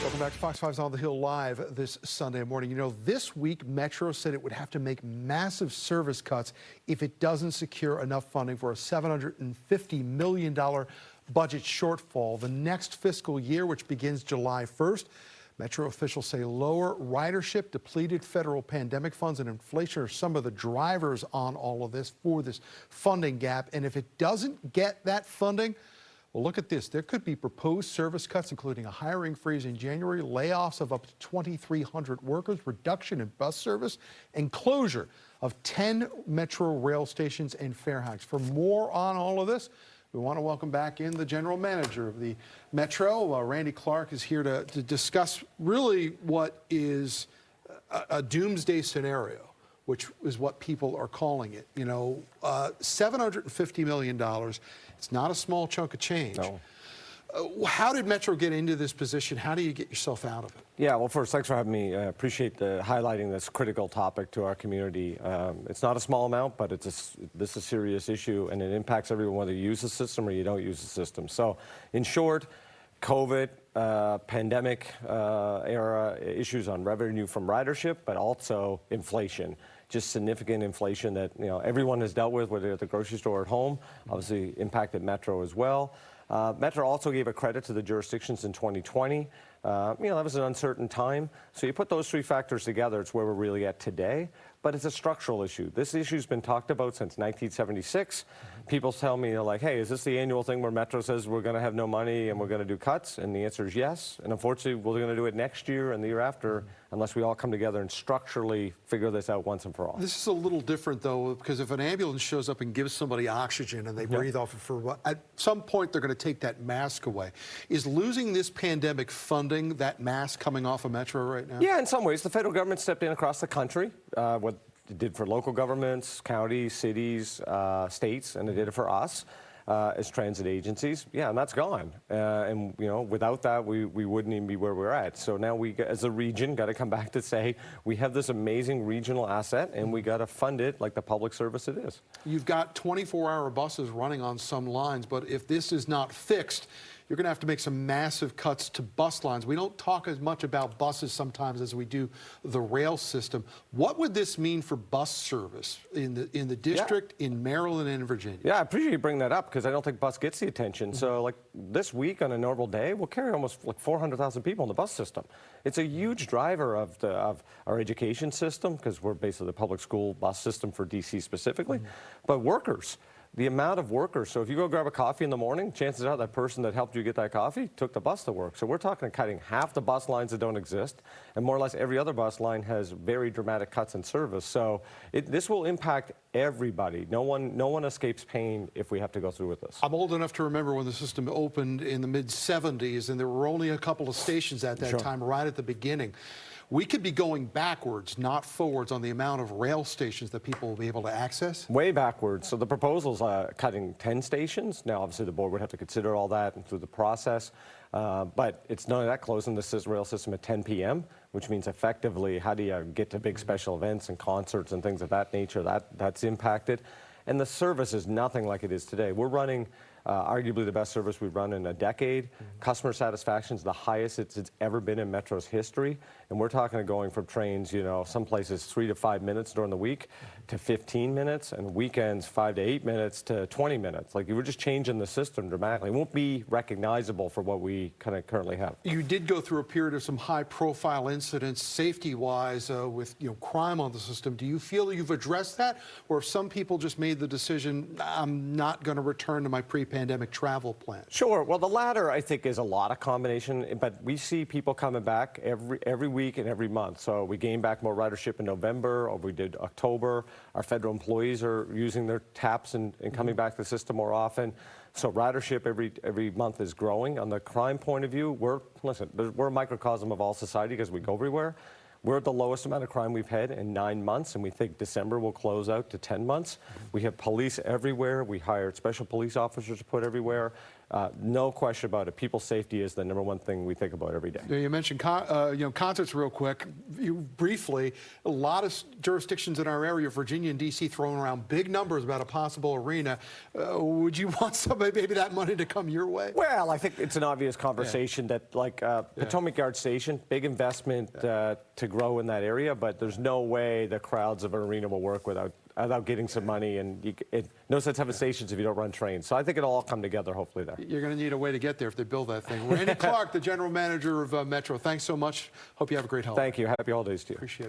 Welcome back to Fox 5's On the Hill Live this Sunday morning. You know, this week, Metro said it would have to make massive service cuts if it doesn't secure enough funding for a $750 million budget shortfall the next fiscal year, which begins July 1st. Metro officials say lower ridership, depleted federal pandemic funds, and inflation are some of the drivers on all of this for this funding gap. And if it doesn't get that funding, well, look at this. There could be proposed service cuts, including a hiring freeze in January, layoffs of up to 2,300 workers, reduction in bus service, and closure of 10 Metro rail stations and fare hikes. For more on all of this, we want to welcome back in the general manager of the Metro. Randy Clarke is here to discuss really what is a doomsday scenario, which is what people are calling it. You know, $750 million. It's not a small chunk of change. No. How did Metro get into this position? How do you get yourself out of it? Yeah, well, first, thanks for having me. I appreciate highlighting this critical topic to our community. It's not a small amount, but this is a serious issue, and it impacts everyone, whether you use the system or you don't use the system. So, in short, COVID, pandemic era issues on revenue from ridership, but also inflation. Just significant inflation that everyone has dealt with, whether at the grocery store or at home. Obviously impacted Metro as well. Metro also gave a credit to the jurisdictions in 2020. That was an uncertain time. So you put those three factors together, it's where we're really at today. But it's a structural issue. This issue's been talked about since 1976. People tell me, like, hey, is this the annual thing where Metro says we're going to have no money and we're going to do cuts? And the answer is yes. And unfortunately, we're going to do it next year and the year after unless we all come together and structurally figure this out once and for all. This is a little different, though, because if an ambulance shows up and gives somebody oxygen and they breathe off it for at some point, they're going to take that mask away. Is losing this pandemic funding that mask coming off of Metro right now? Yeah, in some ways. The federal government stepped in across the country. What it did for local governments, counties, cities, states, and it did it for us as transit agencies. Yeah, and that's gone. And without that, we wouldn't even be where we're at. So now we, as a region, got to come back to say we have this amazing regional asset, and we got to fund it like the public service it is. You've got 24-hour buses running on some lines, but if this is not fixed, you're going to have to make some massive cuts to bus lines. We don't talk as much about buses sometimes as we do the rail system. What would this mean for bus service in the district, in Maryland, and in Virginia? Yeah, I appreciate you bringing that up because I don't think bus gets the attention. So, like this week on a normal day, we'll carry almost like 400,000 people in the bus system. It's a huge driver of our education system because we're basically the public school bus system for DC specifically, but workers. The amount of workers, so if you go grab a coffee in the morning, chances are that person that helped you get that coffee took the bus to work. So we're talking cutting half the bus lines that don't exist, and more or less every other bus line has very dramatic cuts in service. So this will impact everybody. No one escapes pain if we have to go through with this. I'm old enough to remember when the system opened in the mid-'70s, and there were only a couple of stations at that time right at the beginning. We could be going backwards, not forwards, on the amount of rail stations that people will be able to access? Way backwards. So the proposal's cutting 10 stations. Now, obviously, the board would have to consider all that and through the process. But it's none of that closing the rail system at 10 p.m., which means effectively, how do you get to big special events and concerts and things of that nature? That's impacted. And the service is nothing like it is today. We're running arguably the best service we've run in a decade. Customer satisfaction is the highest it's ever been in Metro's history. And we're talking going from trains, some places 3 to 5 minutes during the week to 15 minutes, and weekends 5 to 8 minutes to 20 minutes. Like, you were just changing the system dramatically. It won't be recognizable for what we kind of currently have. You did go through a period of some high-profile incidents, safety-wise, with crime on the system. Do you feel you've addressed that, or if some people just made the decision, I'm not going to return to my pre-pandemic travel plan? Sure. Well, the latter, I think, is a lot of combination, but we see people coming back every week and every month. So we gained back more ridership in November, or we did October. Our federal employees are using their taps and coming back to the system more often. So ridership every month is growing. On the crime point of view, we're a microcosm of all society because we go everywhere. We're at the lowest amount of crime we've had in 9 months, and we think December will close out to 10 months. We have police everywhere. We hired special police officers to put everywhere. No question about it. People's safety is the #1 thing we think about every day. You mentioned concerts real quick. Briefly, a lot of jurisdictions in our area, Virginia and D.C., throwing around big numbers about a possible arena. Would you want somebody, maybe that money to come your way? Well, I think it's an obvious conversation that, like Potomac Yard Station, big investment to grow in that area, but there's no way the crowds of an arena will work without getting some money, and no sense having stations if you don't run trains. So I think it'll all come together, hopefully, there. You're going to need a way to get there if they build that thing. Randy Clarke, the general manager of Metro, thanks so much. Hope you have a great holiday. Thank you. Happy holidays to you. Appreciate it.